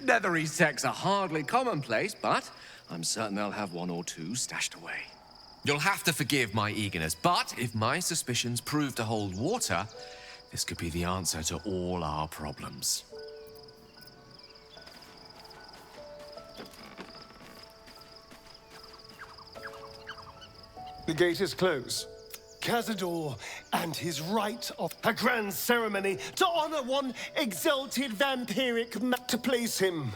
Nethery sects are hardly commonplace, but I'm certain they'll have one or two stashed away. You'll have to forgive my eagerness, but if my suspicions prove to hold water, this could be the answer to all our problems. The gate is closed. Cazador and his rite of a grand ceremony to honor one exalted vampiric to place him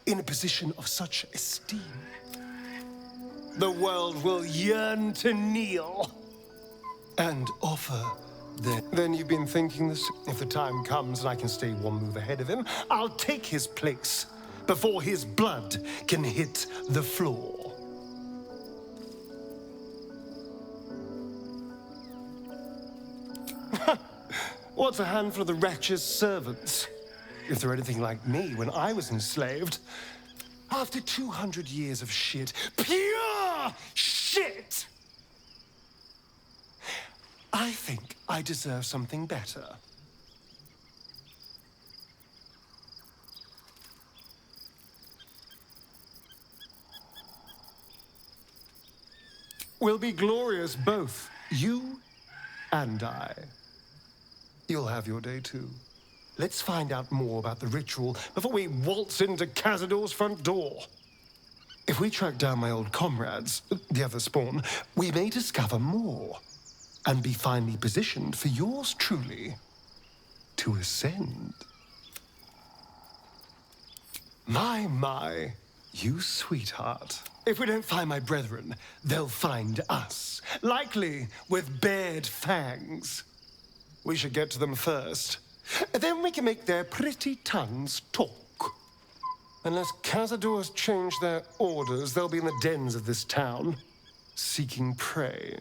in a position of such esteem. The world will yearn to kneel and offer their... Then you've been thinking this? If the time comes and I can stay one move ahead of him, I'll take his place before his blood can hit the floor. What's a handful of the wretch's servants? If they're anything like me when I was enslaved. After 200 years of shit, pure shit! I think I deserve something better. We'll be glorious, both you and I. You'll have your day too. Let's find out more about the ritual before we waltz into Cazador's front door. If we track down my old comrades, the other spawn, we may discover more and be finely positioned for yours truly to ascend. My, you sweetheart. If we don't find my brethren, they'll find us, likely with bared fangs. We should get to them first. Then we can make their pretty tongues talk. Unless Cazadors change their orders, they'll be in the dens of this town, seeking prey.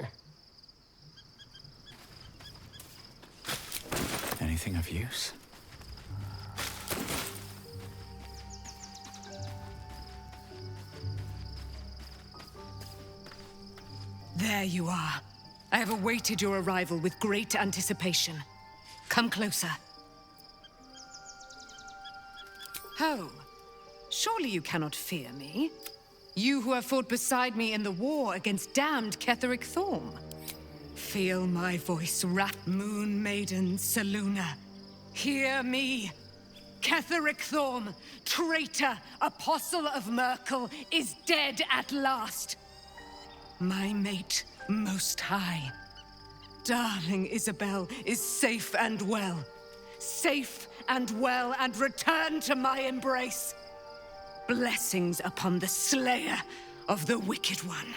Anything of use? There you are. I have awaited your arrival with great anticipation. Come closer. Oh, surely you cannot fear me. You who have fought beside me in the war against damned Ketheric Thorm. Feel my voice rap, Moon Maiden Selûne. Hear me. Ketheric Thorm, traitor, apostle of Merkel, is dead at last. My mate, Most High. Darling Isabel is safe and well. Safe and well, and return to my embrace. Blessings upon the slayer of the Wicked One.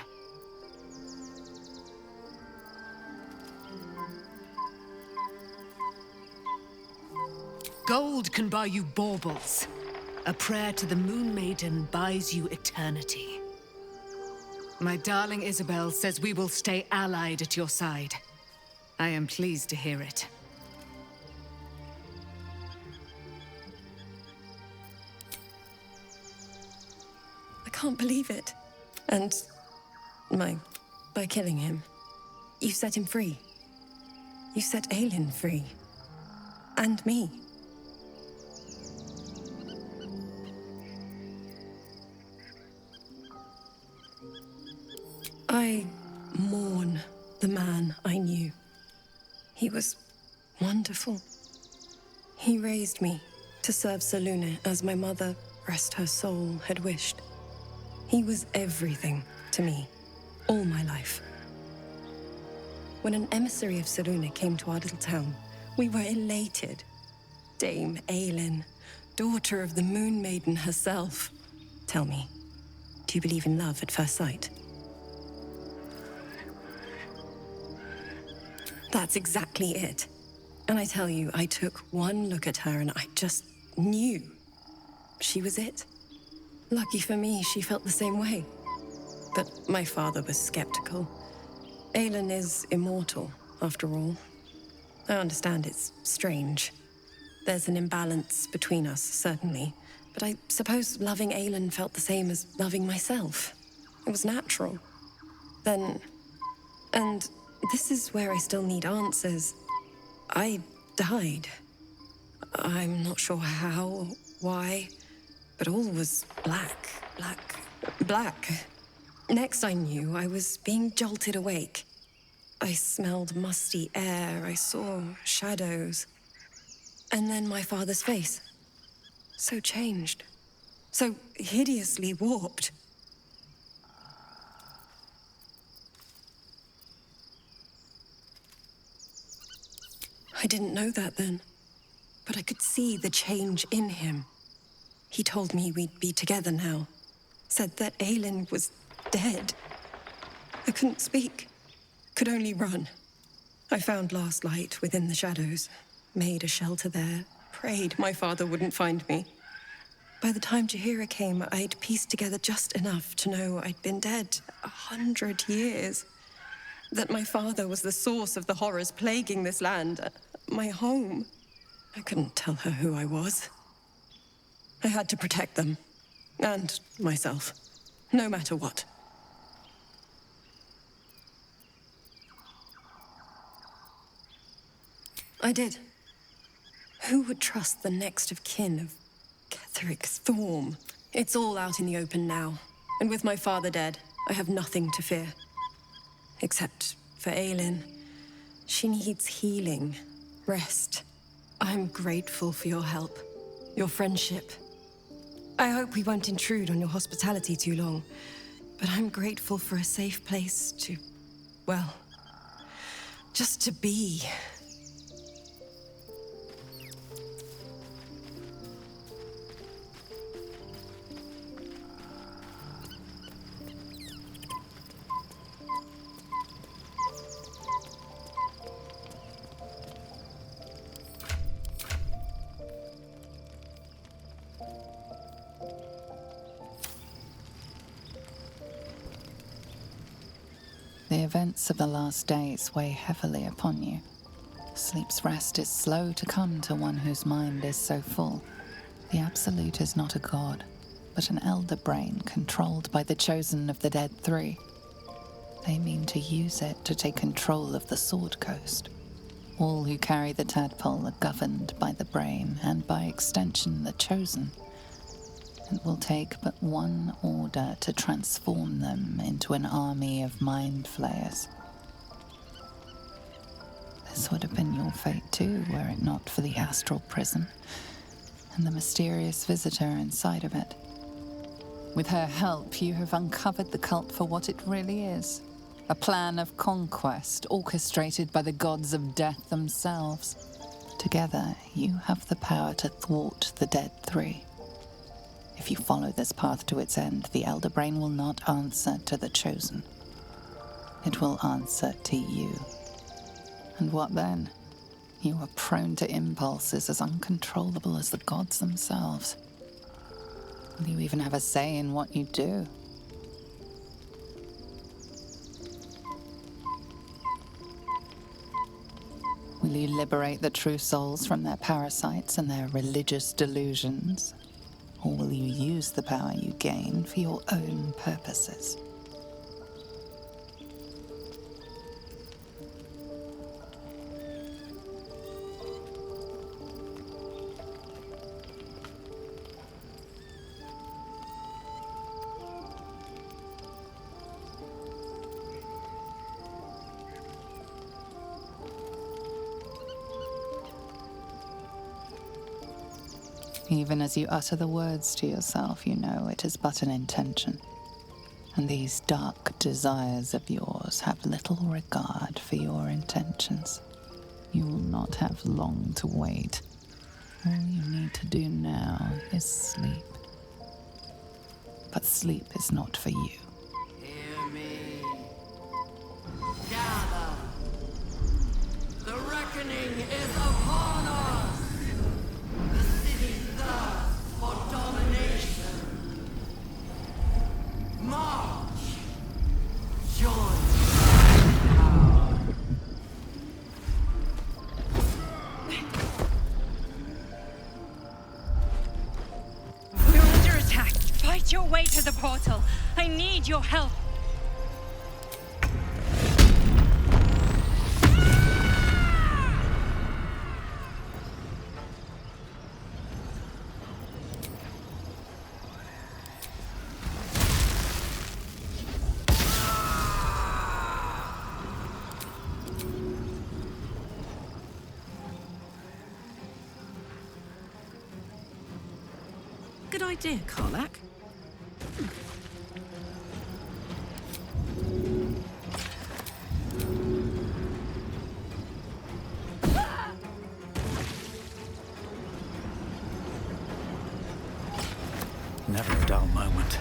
Gold can buy you baubles. A prayer to the Moon Maiden buys you eternity. My darling Isabel says we will stay allied at your side. I am pleased to hear it. I can't believe it. And by killing him, you set him free. You set Aelin free. And me. I mourn the man I knew. He was wonderful. He raised me to serve Selûne as my mother, rest her soul, had wished. He was everything to me, all my life. When an emissary of Selûne came to our little town, we were elated. Dame Aelin, daughter of the Moon Maiden herself. Tell me, do you believe in love at first sight? That's exactly it. And I tell you, I took one look at her and I just knew she was it. Lucky for me, she felt the same way. But my father was skeptical. Aelin is immortal, after all. I understand it's strange. There's an imbalance between us, certainly. But I suppose loving Aelin felt the same as loving myself. It was natural. And this is where I still need answers. I died. I'm not sure how why, but all was black, black, black. Next I knew, I was being jolted awake. I smelled musty air, I saw shadows. And then my father's face. So changed. So hideously warped. I didn't know that then, but I could see the change in him. He told me we'd be together now. Said that Aelin was dead. I couldn't speak. Could only run. I found last light within the shadows. Made a shelter there. Prayed my father wouldn't find me. By the time Jaheira came, I'd pieced together just enough to know I'd been dead 100 years. That my father was the source of the horrors plaguing this land. My home. I couldn't tell her who I was. I had to protect them. And myself. No matter what. I did. Who would trust the next of kin of Ketheric Thorm? It's all out in the open now. And with my father dead, I have nothing to fear. Except for Aelin. She needs healing. Rest. I'm grateful for your help. Your friendship. I hope we won't intrude on your hospitality too long. But I'm grateful for a safe place to... well... just to be. The events of the last days weigh heavily upon you. Sleep's rest is slow to come to one whose mind is so full. The Absolute is not a god, but an elder brain controlled by the chosen of the Dead Three. They mean to use it to take control of the Sword Coast. All who carry the tadpole are governed by the brain, and by extension the chosen. It will take but one order to transform them into an army of mind flayers. This would have been your fate too, were it not for the astral prison and the mysterious visitor inside of it. With her help, you have uncovered the cult for what it really is. A plan of conquest orchestrated by the gods of death themselves. Together, you have the power to thwart the Dead Three. If you follow this path to its end, the Elder Brain will not answer to the Chosen. It will answer to you. And what then? You are prone to impulses as uncontrollable as the gods themselves. Will you even have a say in what you do? Will you liberate the true souls from their parasites and their religious delusions? Or will you use the power you gain for your own purposes? Even as you utter the words to yourself, you know it is but an intention. And these dark desires of yours have little regard for your intentions. You will not have long to wait. All you need to do now is sleep. But sleep is not for you. Hear me. Gather. The reckoning is upon us. The city thirsts for domination. March. Join my power. We're under attack. Fight your way to the portal. I need your help. good idea, Karlak. Never a dull moment.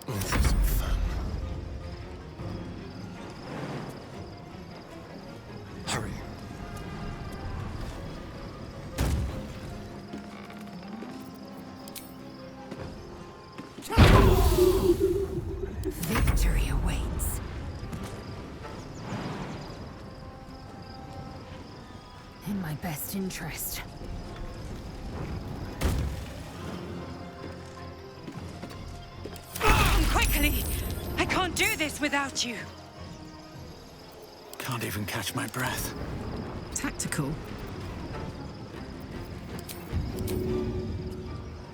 This isn't fun. Hurry. Victory awaits. In my best interest. Quickly! I can't do this without you! Can't even catch my breath. Tactical.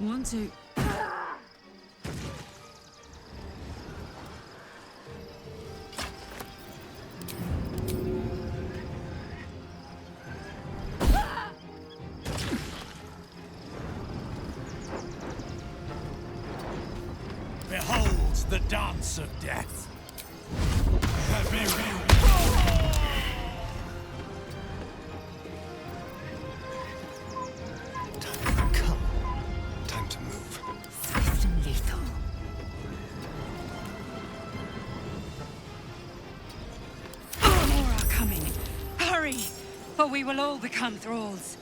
1, 2. Behold the dance of death. Come. Time to move. Swift and lethal. More are coming. Hurry! Or we will all become thralls.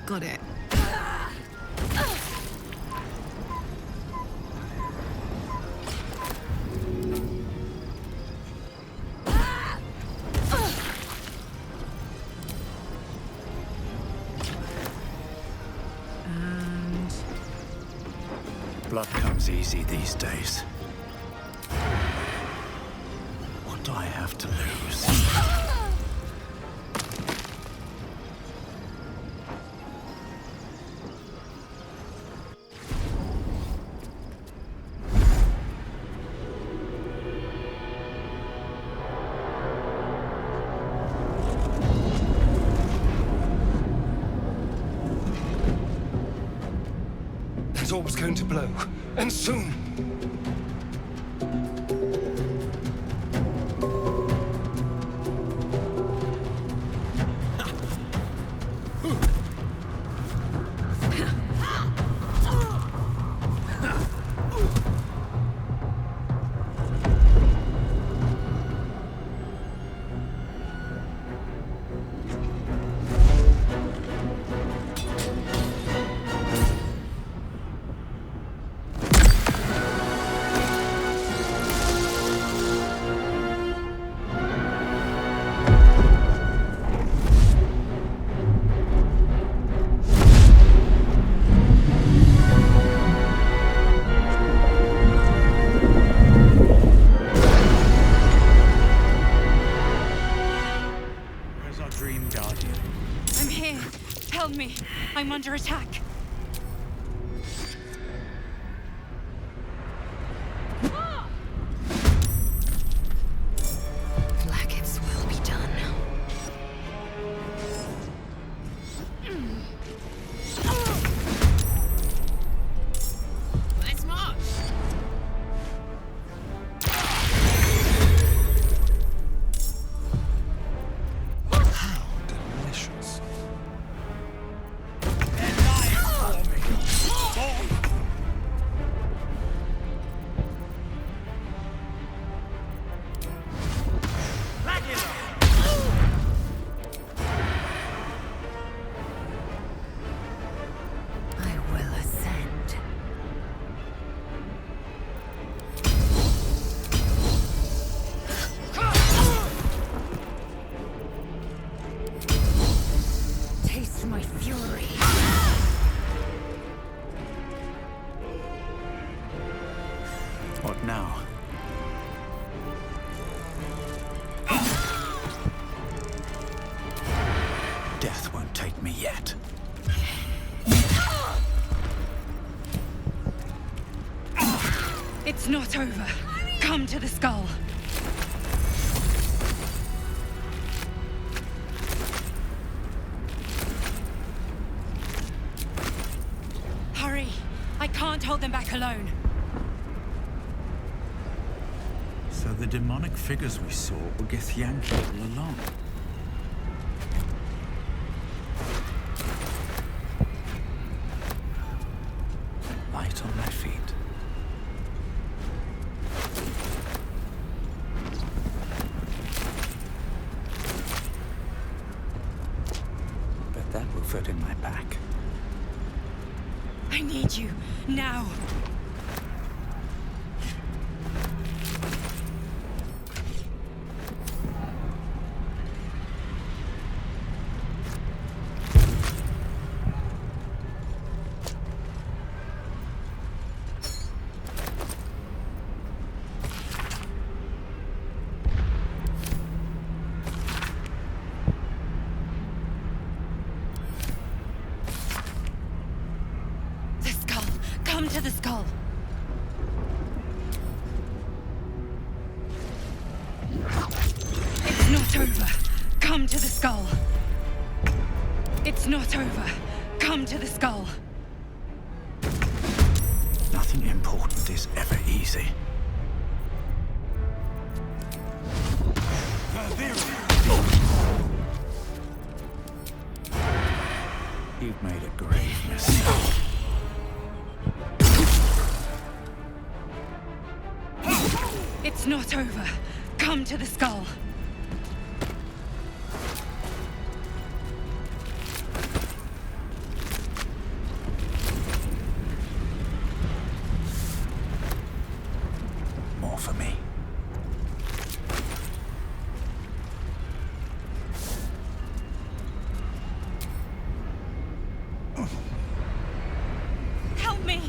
Got it. And Blood comes easy these days. What do I have to lose? That orb's going to blow. And soon. Where's our dream guardian? I'm here. Help me. I'm under attack. Blackets will be done. let's march. it. It's not over. Come to the skull. Hurry! I can't hold them back alone. So the demonic figures we saw were Githyanki all along. Light on my feet. Bet that will fit in my back. I need you, now. Come to the skull. It's not over. Come to the skull. It's not over. Come to the skull. Nothing important is ever easy. You've made a grave mistake. It's not over. Come to the skull. More for me. Help me!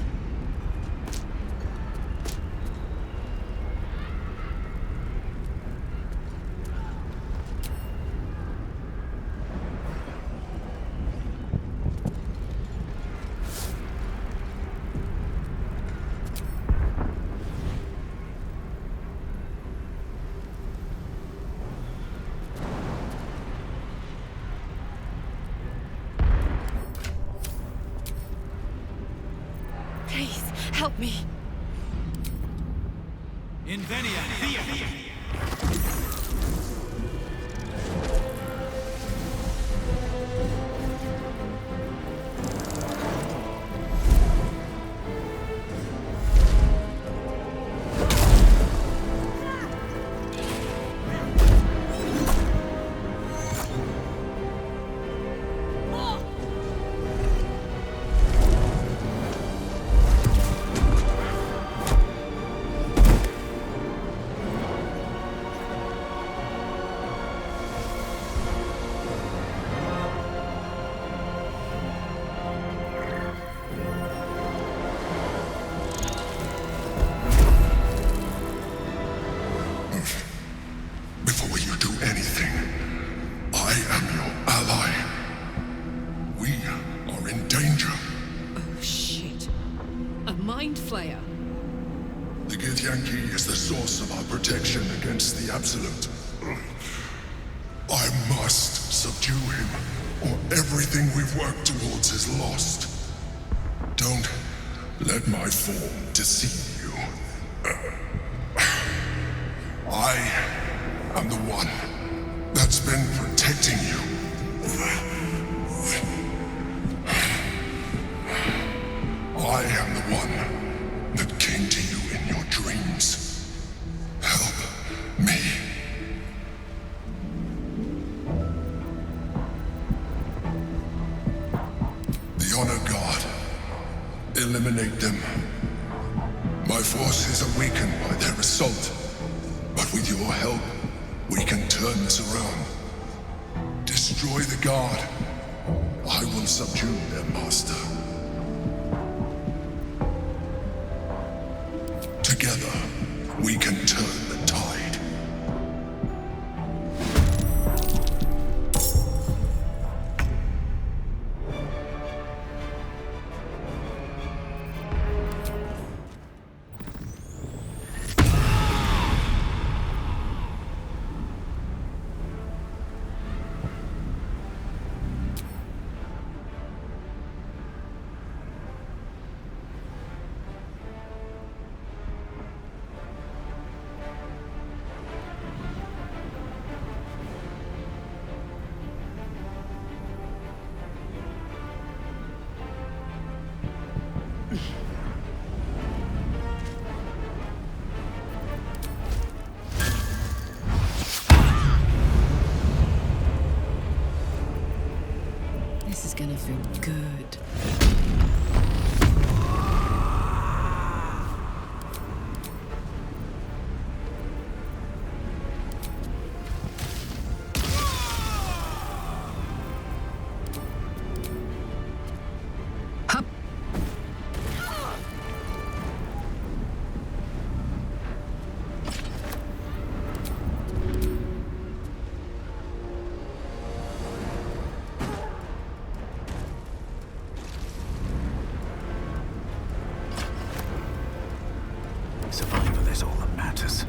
Please, help me. Invenia, via! Before you do anything, I am your ally. We are in danger. Oh, shit. A mind flayer. The Githyanki is the source of our protection against the Absolute. I must subdue him, or everything we've worked towards is lost. Don't let my form deceive you. I am the one that's been protecting you. I am the one that came to you in your dreams. Help me. The Honor God. Eliminate them. My forces are weakened by their assault. But with your help, we can turn this around. Destroy the Guard. I will subdue their master. Together, we can turn the tide. anything good. Survival is all that matters.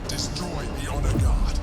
Destroy the Honor Guard.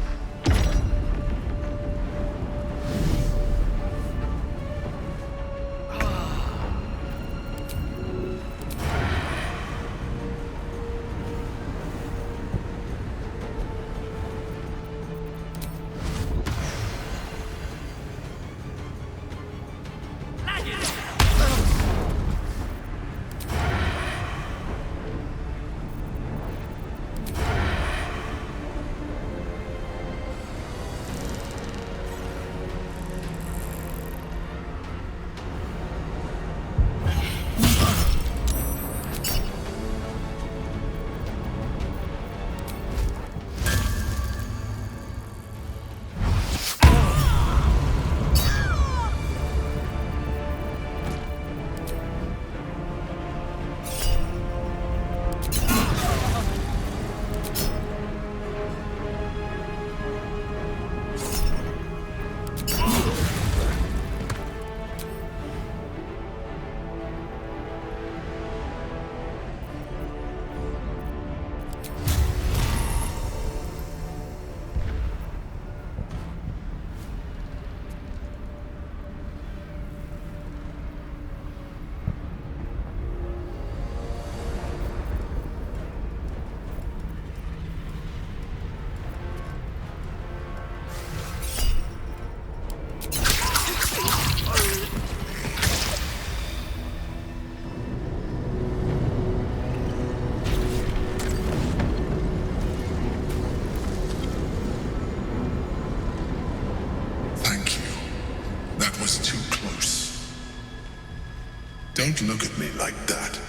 Don't look at me like that.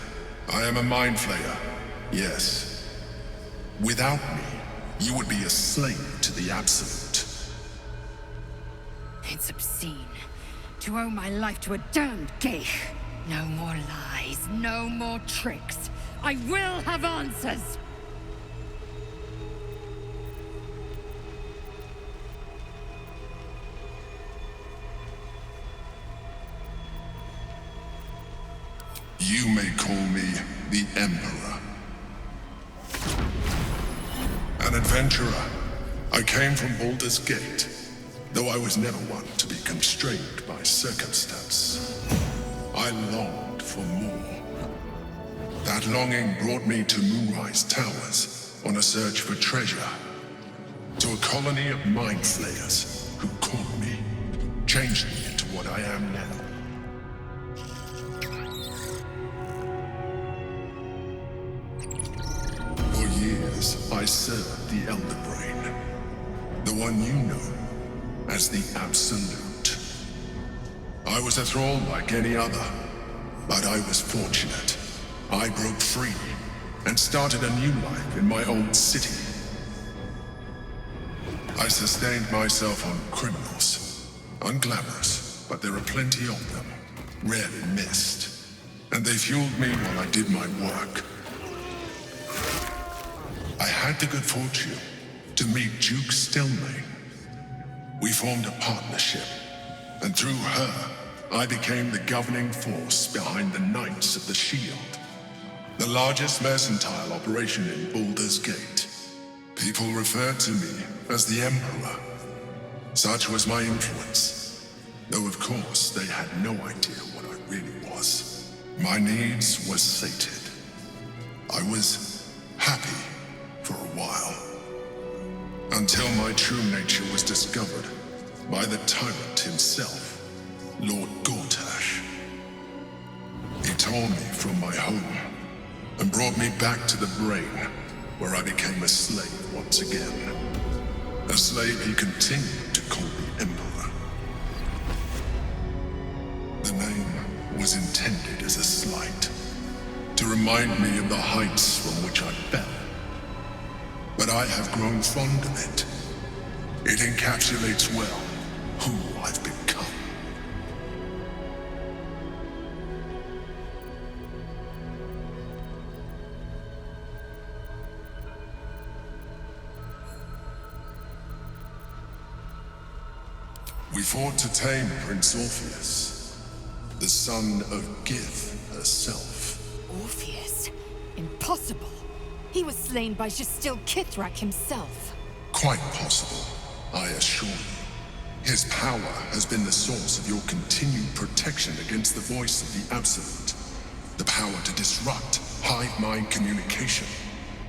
I am a mind flayer, yes. Without me, you would be a slave to the Absolute. It's obscene to owe my life to a damned geich. No more lies, no more tricks. I will have answers! You may call me the Emperor. An adventurer, I came from Baldur's Gate, though I was never one to be constrained by circumstance. I longed for more. That longing brought me to Moonrise Towers on a search for treasure, to a colony of mind flayers who caught me, changed me into what I am now. For years, I served the Elder Brain, the one you know as the Absolute. I was a thrall like any other, but I was fortunate. I broke free and started a new life in my old city. I sustained myself on criminals, unglamorous, but there are plenty of them, rarely missed, and they fueled me while I did my work. I had the good fortune to meet Duke Stelmane. We formed a partnership, and through her, I became the governing force behind the Knights of the Shield, the largest mercantile operation in Baldur's Gate. People referred to me as the Emperor. Such was my influence, though of course they had no idea what I really was. My needs were sated. I was happy for a while, until my true nature was discovered by the tyrant himself, Lord Gortash. He tore me from my home and brought me back to the Brain, where I became a slave once again. A slave he continued to call the Emperor. The name was intended as a slight, to remind me of the heights from which I fell. But I have grown fond of it. It encapsulates well who I've become. We fought to tame Prince Orpheus, the son of Gith herself. Orpheus? Impossible. He was slain by Justil Kithrak himself. Quite possible, I assure you. His power has been the source of your continued protection against the voice of the Absolute. The power to disrupt hive-mind communication.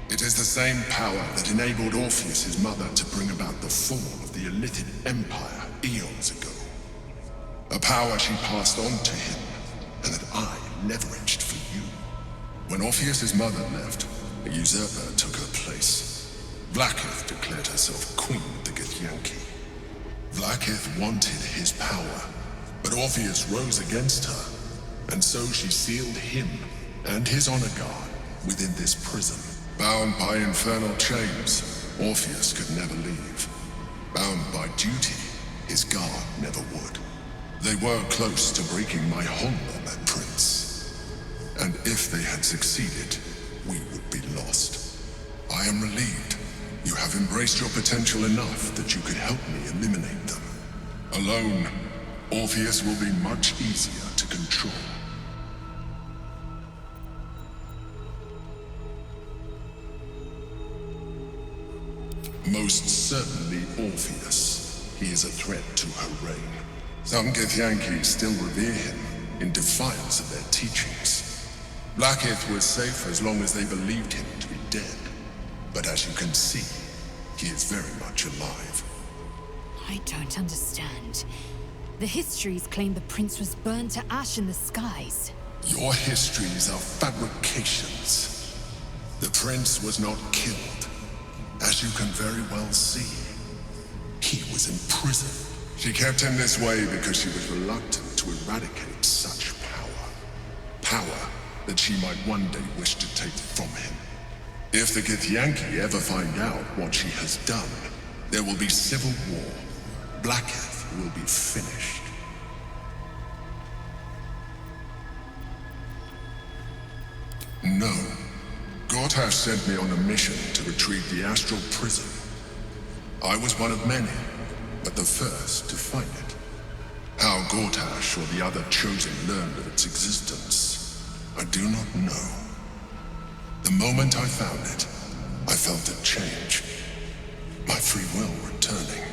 It is the same power that enabled Orpheus' mother to bring about the fall of the Illithid Empire eons ago. A power she passed on to him, and that I leveraged for you. When Orpheus' mother left, a usurper took her place. Vlaakith declared herself queen of the Githyanki. Vlaakith wanted his power, but Orpheus rose against her, and so she sealed him and his honor guard within this prison. Bound by infernal chains, Orpheus could never leave. Bound by duty, his guard never would. They were close to breaking my hold on that prince. And if they had succeeded, we would be lost. I am relieved. You have embraced your potential enough that you could help me eliminate them. Alone, Orpheus will be much easier to control. Most certainly Orpheus. He is a threat to her reign. Some Githyanki still revere him in defiance of their teachings. Vlaakith was safe as long as they believed him to be dead. But as you can see, he is very much alive. I don't understand. The histories claim the prince was burned to ash in the skies. Your histories are fabrications. The prince was not killed. As you can very well see, he was in prison. She kept him this way because she was reluctant to eradicate such power. Power that she might one day wish to take from him. If the Githyanki ever find out what she has done, there will be civil war. Vlaakith will be finished. No. Gortash sent me on a mission to retrieve the astral prison. I was one of many, but the first to find it. How Gortash or the other chosen learned of its existence, I do not know. The moment I found it, I felt it change. My free will returning.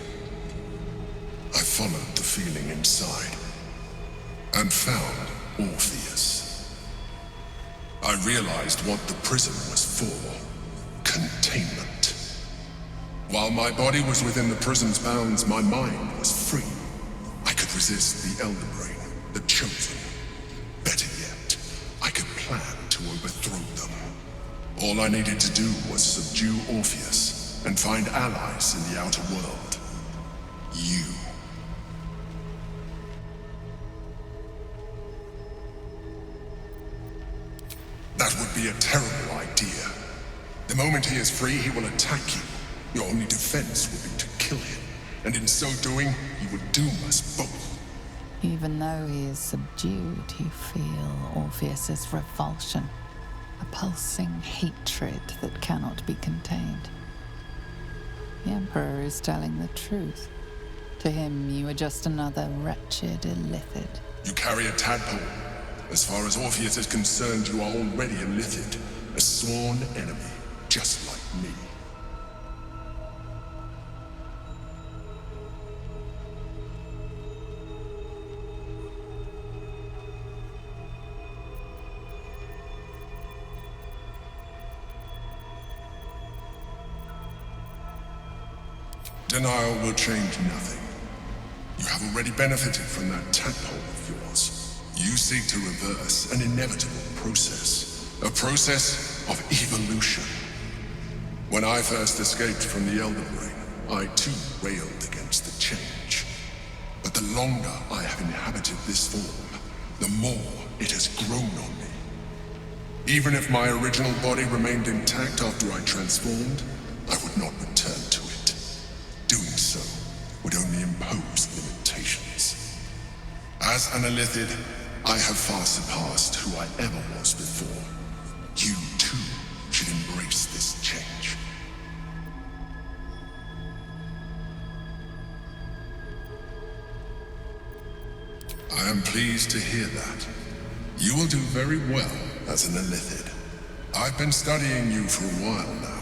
I followed the feeling inside and found Orpheus. I realized what the prison was for. Containment. While my body was within the prison's bounds, my mind was free. I could resist the Elder Brain, the Chosen. Better yet, I could plan to overthrow them. All I needed to do was subdue Orpheus and find allies in the outer world. You. That would be a terrible idea. The moment he is free, he will attack you. Your only defense would be to kill him, and in so doing, he would doom us both. Even though he is subdued, you feel Orpheus's revulsion, a pulsing hatred that cannot be contained. The Emperor is telling the truth. To him, you are just another wretched illithid. You carry a tadpole. As far as Orpheus is concerned, you are already a illithid, a sworn enemy, just like me. Denial will change nothing. You have already benefited from that tadpole of yours. You seek to reverse an inevitable process. A process of evolution. When I first escaped from the Elder Brain, I too railed against the change. But the longer I have inhabited this form, the more it has grown on me. Even if my original body remained intact after I transformed, I would not return to it. Doing so would only impose limitations. As an illithid, I have far surpassed who I ever was before. You, too, should embrace this change. I am pleased to hear that. You will do very well as an illithid. I've been studying you for a while now.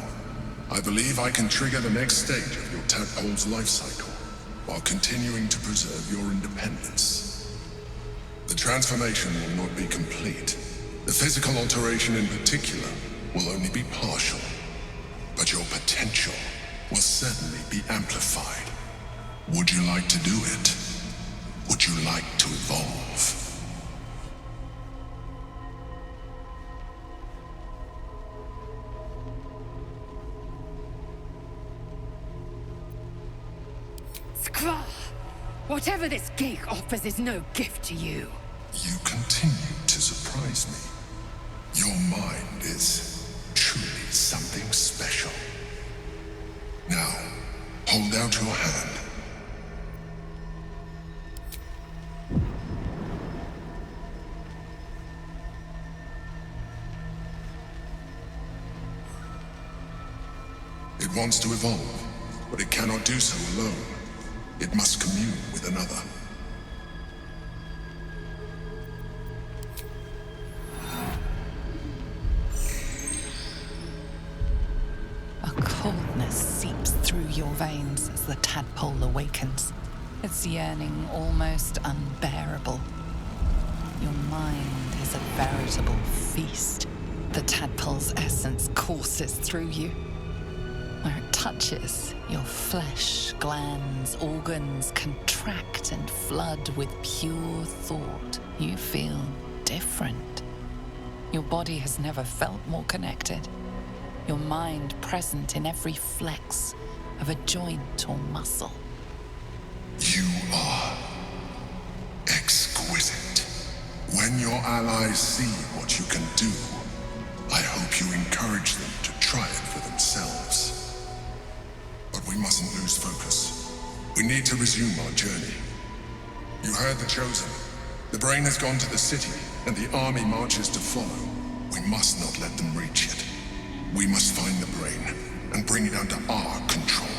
I believe I can trigger the next stage of your tadpole's life cycle, while continuing to preserve your independence. The transformation will not be complete. The physical alteration in particular will only be partial. But your potential will certainly be amplified. Would you like to do it? Would you like to evolve? Skrull! Whatever this gig offers is no gift to you. You continue to surprise me. Your mind is truly something special. Now, hold out your hand. It wants to evolve, but it cannot do so alone. It must commune with another. A coldness seeps through your veins as the tadpole awakens, its yearning almost unbearable. Your mind is a veritable feast. The tadpole's essence courses through you. Where it touches, your flesh, glands, organs contract and flood with pure thought. You feel different. Your body has never felt more connected. Your mind present in every flex of a joint or muscle. You are exquisite. When your allies see what you can do, I hope you encourage them to try it for themselves. But we mustn't lose focus. We need to resume our journey. You heard the Chosen. The Brain has gone to the city, and the army marches to follow. We must not let them reach it. We must find the Brain, and bring it under our control.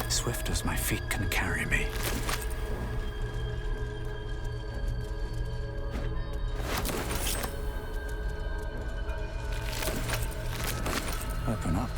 Swift as my feet can carry me. Open up.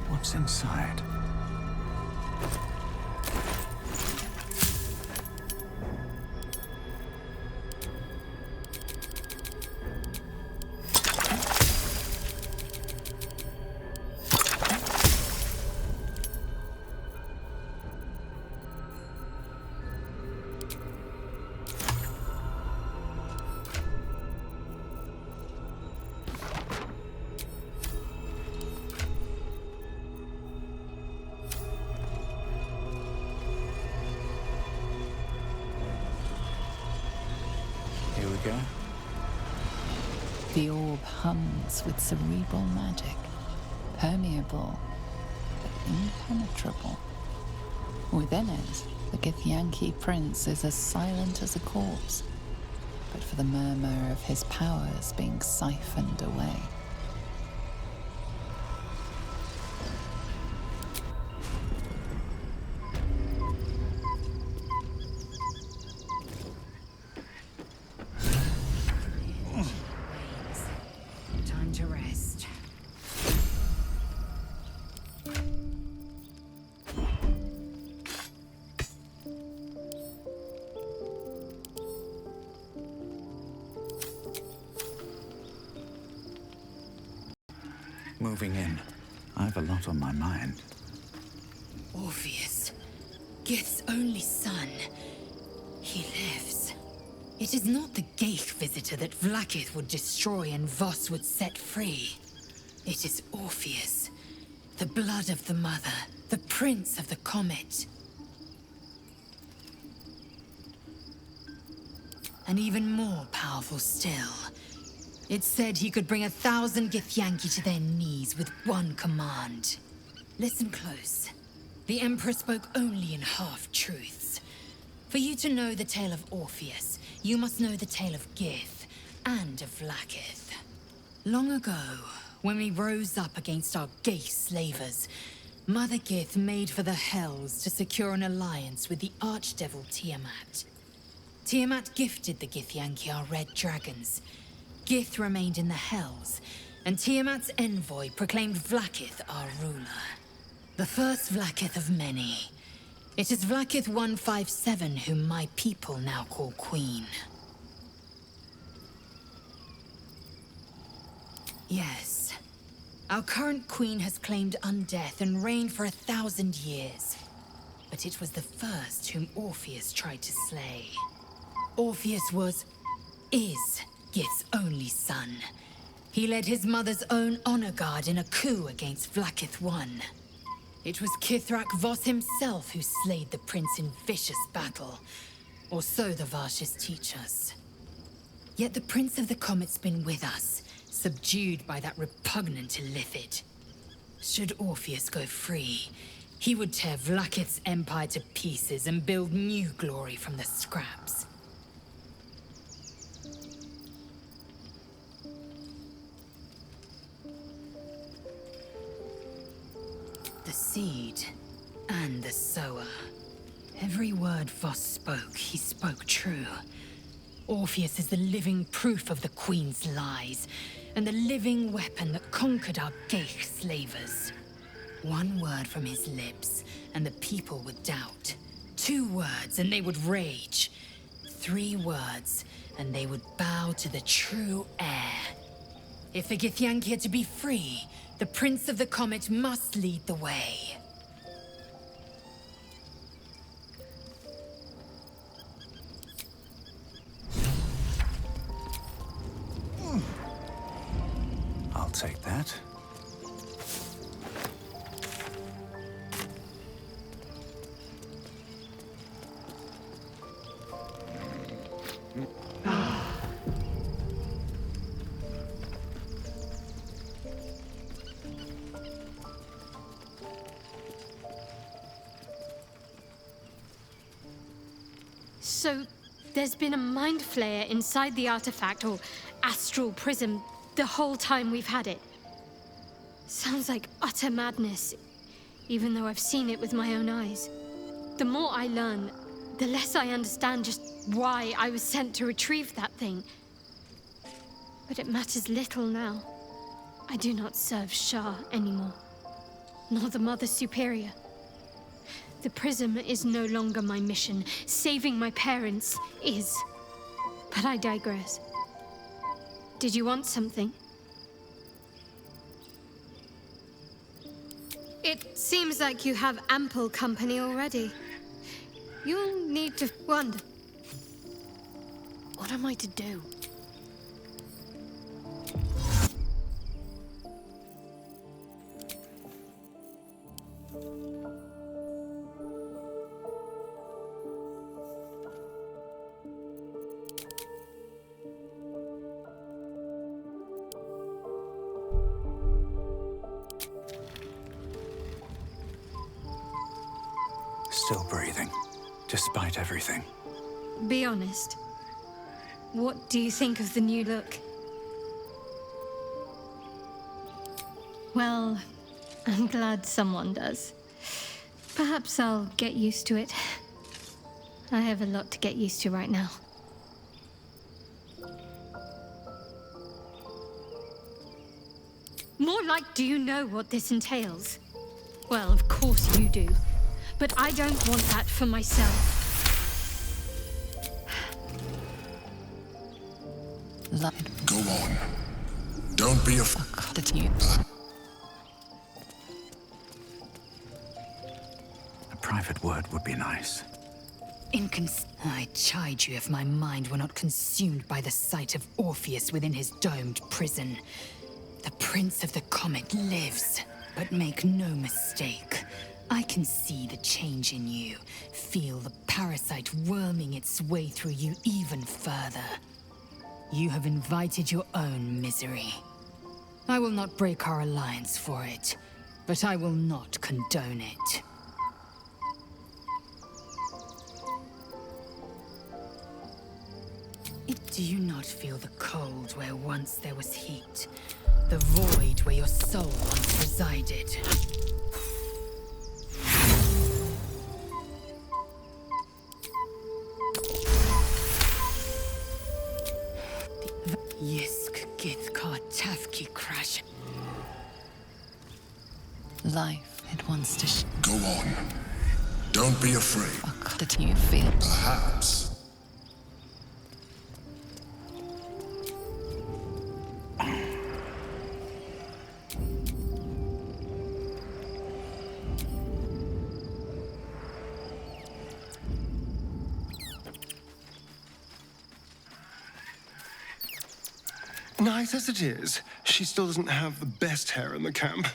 What's inside? Here we go. The orb hums with cerebral magic, permeable but impenetrable. Within it, the Githyanki prince is as silent as a corpse, but for the murmur of his powers being siphoned away. Time to rest. Moving in. I have a lot on my mind. Orpheus, Gith's only son. He lives. It is not the Geich visitor that Vlaakith would destroy and Voss would set free. It is Orpheus, the blood of the mother, the prince of the comet. And even more powerful still. It said he could bring 1,000 Githyanki to their knees with one command. Listen close. The Emperor spoke only in half-truths. For you to know the tale of Orpheus, you must know the tale of Gith and of Vlaakith. Long ago, when we rose up against our Geich slavers, Mother Gith made for the Hells to secure an alliance with the Archdevil Tiamat. Tiamat gifted the Githyanki our red dragons. Gith remained in the Hells, and Tiamat's envoy proclaimed Vlaakith our ruler. The first Vlaakith of many. It is Vlaakith 157 whom my people now call Queen. Yes. Our current queen has claimed undeath and reigned for 1,000 years. But it was the first whom Orpheus tried to slay. Orpheus is Gith's only son. He led his mother's own honor guard in a coup against Vlaakith I. It was Kithrak Voss himself who slayed the prince in vicious battle. Or so the Varshas teach us. Yet the Prince of the Comet's been with us, subdued by that repugnant Illithid. Should Orpheus go free, he would tear Vlaakith's empire to pieces and build new glory from the scraps. The seed and the sower. Every word Voss spoke, he spoke true. Orpheus is the living proof of the Queen's lies, and the living weapon that conquered our Geich slavers. One word from his lips, and the people would doubt. 2 words, and they would rage. 3 words, and they would bow to the true heir. If the Githyanki are to be free, the Prince of the Comet must lead the way. I'll take that. So, there's been a mind flayer inside the artifact, or astral prism, the whole time we've had it. Sounds like utter madness, even though I've seen it with my own eyes. The more I learn, the less I understand just why I was sent to retrieve that thing. But it matters little now. I do not serve Shah anymore, nor the Mother Superior. The prism is no longer my mission. Saving my parents is. But I digress. Did you want something? It seems like you have ample company already. You'll need to wonder. What am I to do? Still breathing, despite everything. Be honest. What do you think of the new look? Well, I'm glad someone does. Perhaps I'll get used to it. I have a lot to get used to right now. More like, do you know what this entails? Well, of course you do. But I don't want that for myself. Go on. Don't be afraid. A private word would be nice. I chide you if my mind were not consumed by the sight of Orpheus within his domed prison. The Prince of the Comet lives, but make no mistake. I can see the change in you, feel the parasite worming its way through you even further. You have invited your own misery. I will not break our alliance for it, but I will not condone it. Do you not feel the cold where once there was heat? The void where your soul once resided? Yisk Githkar Tafki crash. Life, it wants to Go on. Don't be afraid. What did you feel? Perhaps. Nice as it is, she still doesn't have the best hair in the camp.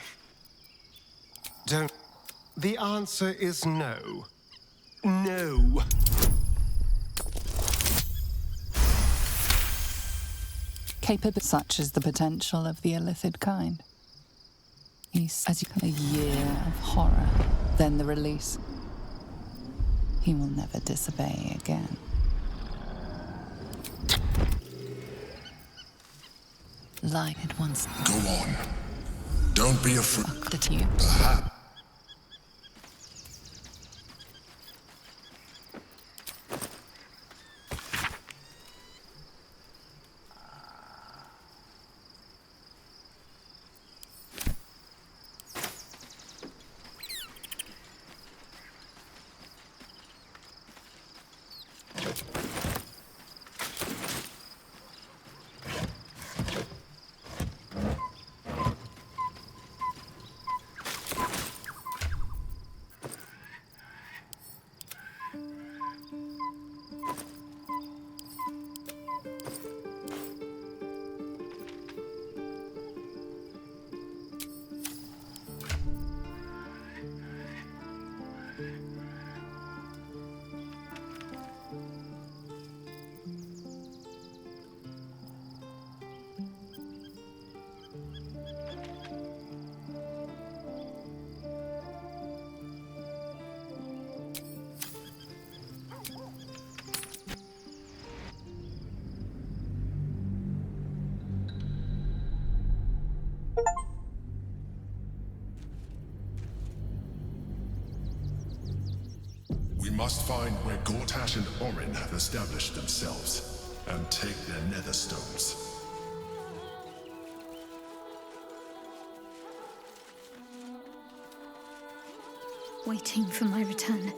Don't. The answer is no. No. capable. Such is the potential of the illithid kind. He's as you a year of horror, then the release. He will never disobey again. Like it once. Go on. Don't be afraid. Did you? Perhaps. We must find where Gortash and Orin have established themselves, and take their nether stones. Waiting for my return.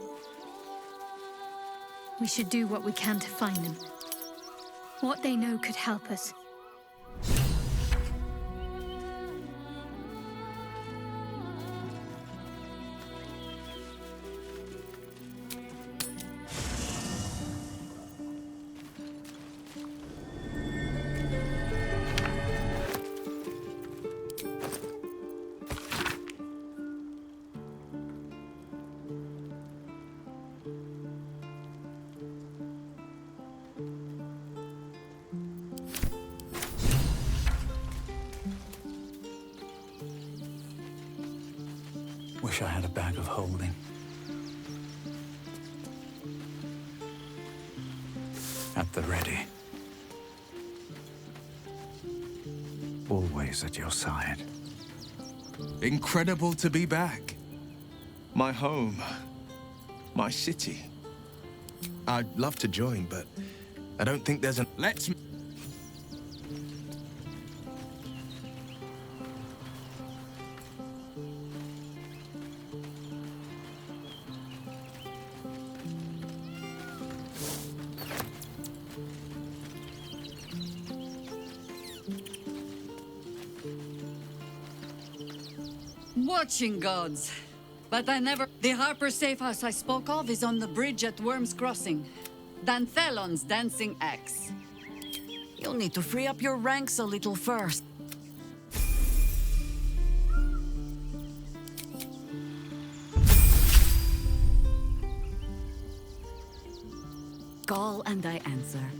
We should do what we can to find them. What they know could help us. Wish I had a bag of holding. At the ready. Always at your side. Incredible to be back. My home. My city. I'd love to join, but I don't think there's an... Let's... Watching gods. But I never... The Harper safe house I spoke of is on the bridge at Worm's Crossing. Danthelon's dancing axe. You'll need to free up your ranks a little first. Call and I answer.